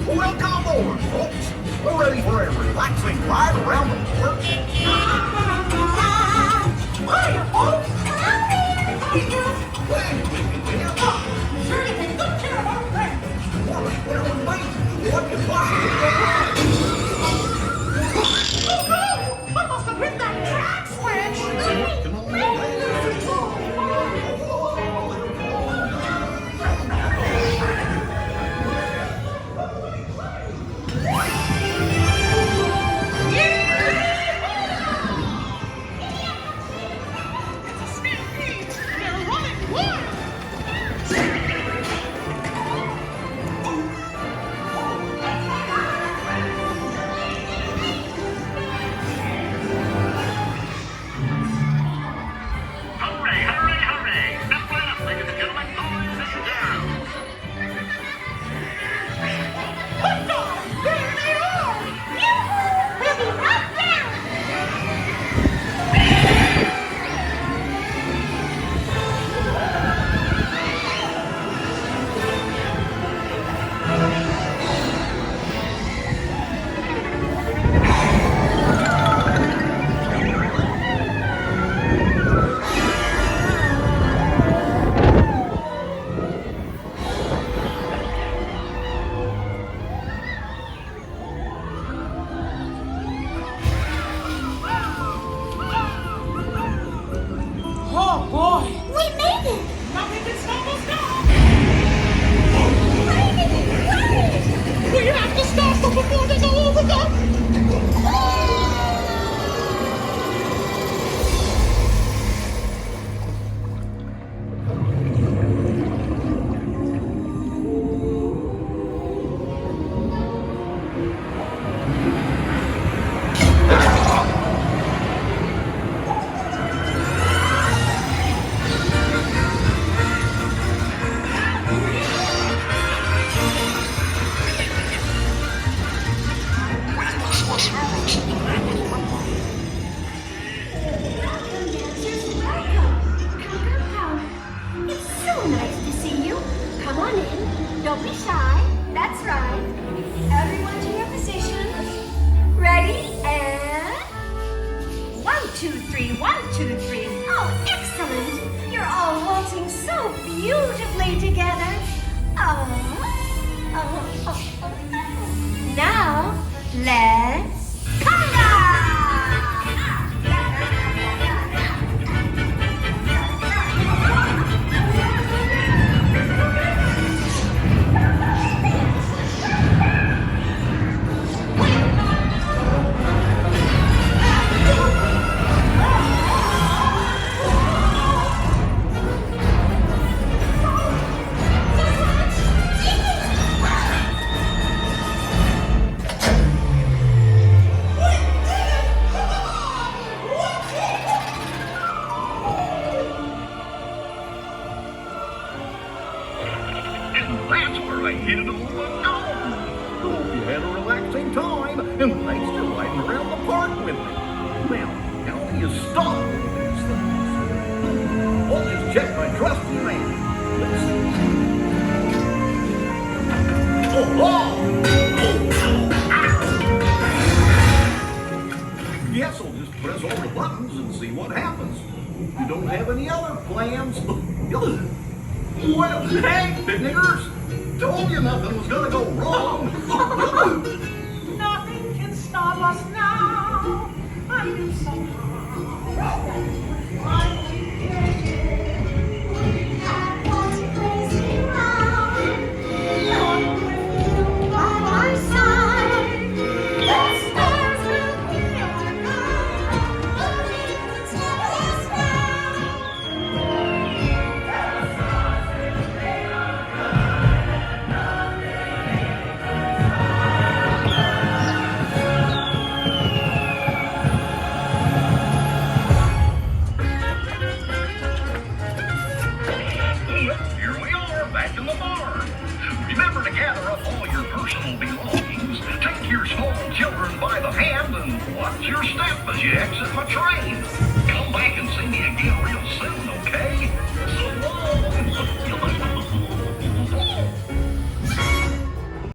Welcome aboard, folks. We're ready for a relaxing ride around the park. Hiya, folks. Sure you can take care of our friends. Well, amazing. What could possibly go wrong? Oh, no! I must have hit that track switch. Don't be shy. That's right. Everyone to your positions. Ready? And 1, 2, 3, 1, 2, 3. Oh, excellent. You're all waltzing so beautifully together. Oh. Now, let's conga! That's where I hit it all alone. Hope you had a relaxing time, and thanks for riding around the park with me. Now, how do you stop these things? I'll just check my trusty man. Let's see. Guess I'll just press all the buttons and see what happens. You don't have any other plans? Well, hey, niggers! Told you nothing was gonna go wrong. Nothing can stop us now. I knew somehow that gather up all your personal belongings, take your small children by the hand, and watch your step as you exit my train. Come